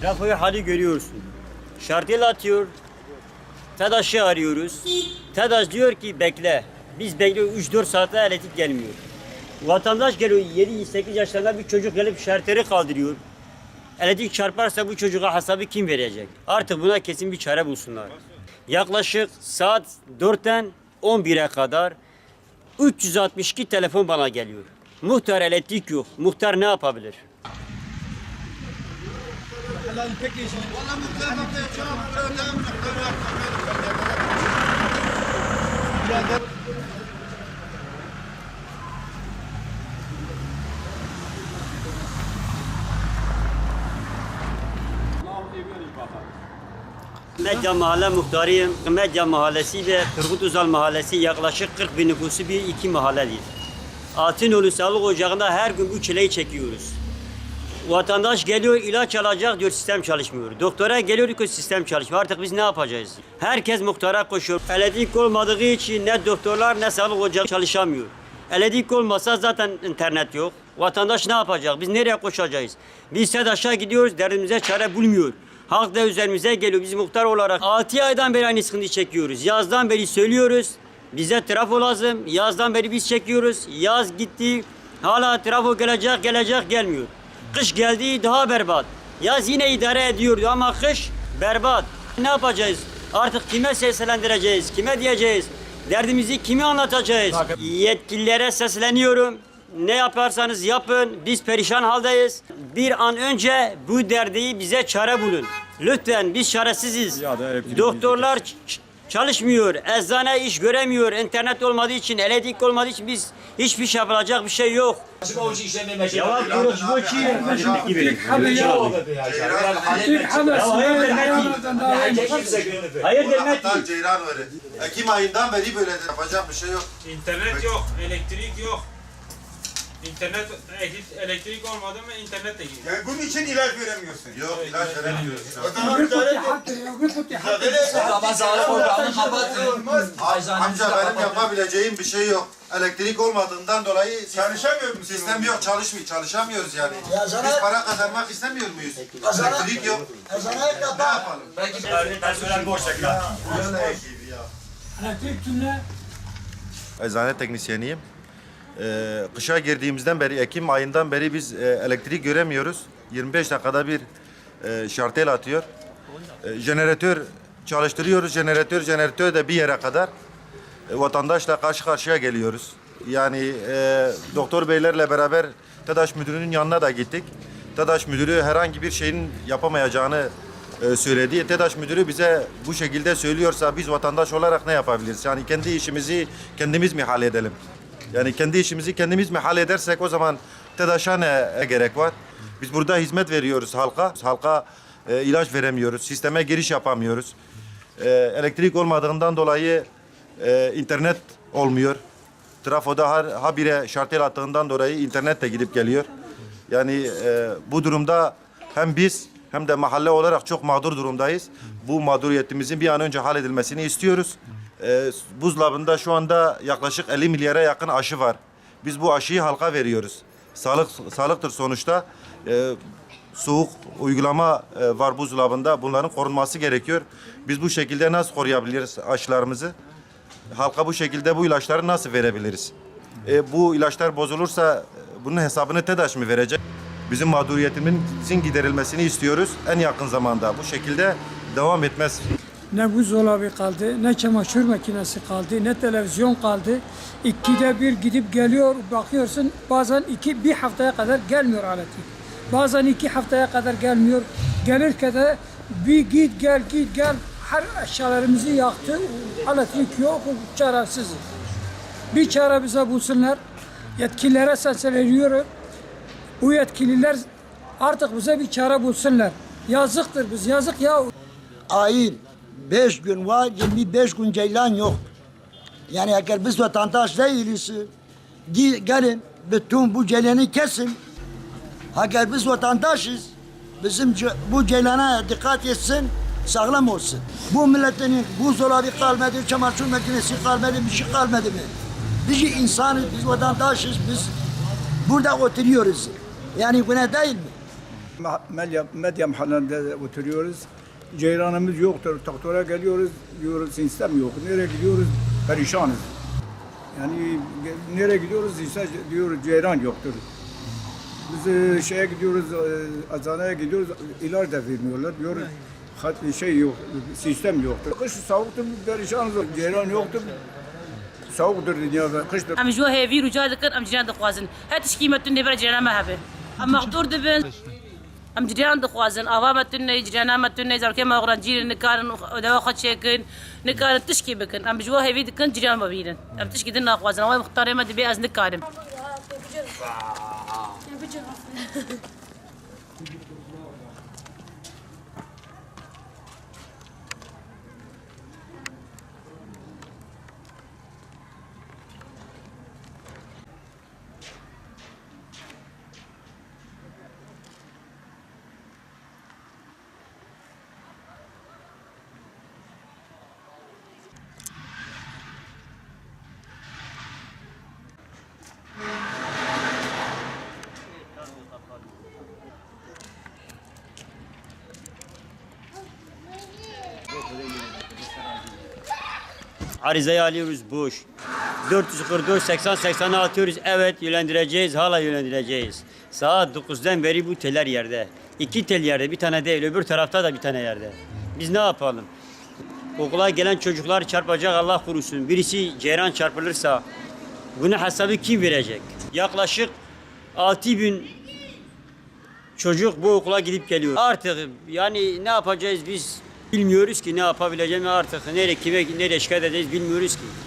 Trafoyu hali görüyorsun. Şartel atıyor. TEDAŞ'ı arıyoruz. TEDAŞ diyor ki bekle. Biz bekliyoruz 3-4 saate elektrik gelmiyor. Vatandaş geliyor 7-8 yaşlarında bir çocuk gelip şarteri kaldırıyor. Elektrik çarparsa bu çocuğa hesabı kim verecek? Artık buna kesin bir çare bulsunlar. Yaklaşık saat 4'ten 11'e kadar 362 telefon bana geliyor. Muhtar elektrik yok. Muhtar ne yapabilir? Medya Mahalle Muhtarıyım. Medya Mahallesi ve Turgut Özal Mahallesi yaklaşık 40 bin nüfusu bir iki mahalledir. Altınoğlu Sağlık Ocağı'nda her gün bu çileyi çekiyoruz. Vatandaş geliyor ilaç alacak diyor sistem çalışmıyor. Doktora geliyor diyor sistem çalışmıyor. Artık biz ne yapacağız? Herkes muhtara koşuyor. Elektrik olmadığı için ne doktorlar ne sağlık ocağı çalışamıyor. Elektrik olmasa zaten internet yok. Vatandaş ne yapacak? Biz nereye koşacağız? Biz TEDAŞ'a gidiyoruz, derdimize çare bulmuyor. Halk da üzerimize geliyor. Biz muhtar olarak 6 aydan beri aynı sıkıntıyı çekiyoruz. Yazdan beri söylüyoruz. Bize trafo lazım. Yazdan beri biz çekiyoruz. Yaz gitti. Hala trafo gelecek gelmiyor. Kış geldi daha berbat. Yaz yine idare ediyordu ama kış berbat. Ne yapacağız? Artık kime seslendireceğiz? Kime diyeceğiz? Derdimizi kime anlatacağız? Yetkililere sesleniyorum. Ne yaparsanız yapın. Biz perişan haldeyiz. Bir an önce bu derdi bize çare bulun. Lütfen biz çaresiziz. Doktorlar çalışmıyor. Eczane iş göremiyor. İnternet olmadığı için, elektrik olmadığı için biz hiçbir şey yapılacak bir şey yok. Cevap duruş bu ki. Hayır demek ki. Ekim ayından beri böyle yapacak bir şey yok. İnternet yok, elektrik yok. İnternet, elektrik olmadı mı internet de gidiyor. Yani bunun için ilaç veremiyorsun. Yok ilaç veremiyoruz. Amca benim yapabileceğim bir şey yok. Elektrik olmadığından dolayı Çalışamıyor musun? sistem yok, çalışamıyoruz yani. Biz para kazanmak istemiyor muyuz? Elektrik yok. Ne yapalım? Eczane teknisyeniyim. Kışa girdiğimizden beri, Ekim ayından beri biz elektrik göremiyoruz. 25 dakikada bir şartel atıyor. Jeneratör çalıştırıyoruz. Jeneratör de bir yere kadar vatandaşla karşı karşıya geliyoruz. Yani doktor beylerle beraber TEDAŞ müdürünün yanına da gittik. TEDAŞ müdürü herhangi bir şeyin yapamayacağını söyledi. TEDAŞ müdürü bize bu şekilde söylüyorsa biz vatandaş olarak ne yapabiliriz? Yani kendi işimizi kendimiz mi halledelim? Yani kendi işimizi kendimiz mi halledersek o zaman TEDAŞ'a ne gerek var? Biz burada hizmet veriyoruz halka. Halka ilaç veremiyoruz. Sisteme giriş yapamıyoruz. Elektrik olmadığından dolayı internet olmuyor. Trafoda habire şartel attığından dolayı internet de gidip geliyor. Yani bu durumda hem biz hem de mahalle olarak çok mağdur durumdayız. Bu mağduriyetimizin bir an önce halledilmesini istiyoruz. Buzdolabında şu anda yaklaşık 50 milyara yakın aşı var. Biz bu aşıyı halka veriyoruz. Sağlıktır sonuçta. Soğuk uygulama var buzdolabında. Bunların korunması gerekiyor. Biz bu şekilde nasıl koruyabiliriz aşılarımızı? Halka bu şekilde bu ilaçları nasıl verebiliriz? Bu ilaçlar bozulursa bunun hesabını TEDAŞ mı verecek? Bizim mağduriyetimizin giderilmesini istiyoruz. En yakın zamanda bu şekilde devam etmez. Ne buzdolabı kaldı, ne çamaşır makinesi kaldı, ne televizyon kaldı. İkide bir gidip geliyor, bakıyorsun bazen bir haftaya kadar gelmiyor elektrik. Bazen 2 haftaya kadar gelmiyor. Gelirken de bir git gel, her eşyalarımızı yaktı. Elektrik yok, çaresiz. Bir çare bize bulsunlar. Yetkililere sesleniyorum. Bu yetkililer artık bize bir çare bulsunlar. Yazıktır biz, yazık ya. Ayın 5 gün var, 25 gün ceylan yok. Yani eğer biz vatandaş değiliz, gelin bütün bu ceylanı kesin. Eğer biz vatandaşız, bizim bu ceylana dikkat etsin, sağlam olsun. Bu milletin buzdolabı kalmadı, çamaşır makinesi kalmadı, bir şey kalmadı mı? Biz insanız, biz vatandaşız, biz burada oturuyoruz. Yani bu ne değil mi? Medya mahallinde oturuyoruz. Ceyranımız yoktur. Doktora geliyoruz, diyoruz sistem yok. Nereye gidiyoruz? Perişanız. Yani nereye gidiyoruz ise diyoruz ceyran yoktur. Biz şeye gidiyoruz, eczaneye gidiyoruz, ilaç da vermiyorlar. Diyoruz şey yok, sistem yoktur. Kış soğuktur, perişanız. Ceyran yoktur. Soğuktur dünya. Kıştır. ام جو هيفي رجال ذكر ام جيران دخوازن هات شكيمة نبرة جيران ما هبه ام مقدور دبن ام جيران دخوازن اوامة تني جيران ما تني زار كما غران جيل نكارن دوا خد شيكن نكارن تشكي بكن ام جو هيفي دكن جيران ما بينن ام تشكي دنا خوازن واي مختار ما دبي از نكارم Arizayı alıyoruz boş. 444 80 80'e atıyoruz. Evet yönlendireceğiz. Hala yönlendireceğiz. Saat 9'dan beri bu teller yerde. 2 tel yerde. Bir tane değil. Öbür tarafta da bir tane yerde. Biz ne yapalım? Okula gelen çocuklar çarpacak Allah korusun. Birisi ceyran çarpılırsa bunun hesabı kim verecek? Yaklaşık 6000 çocuk bu okula gidip geliyor. Artık yani ne yapacağız biz bilmiyoruz ki ne yapabileceğimi artık nereye kime nereye şikayet edeceğiz bilmiyoruz ki.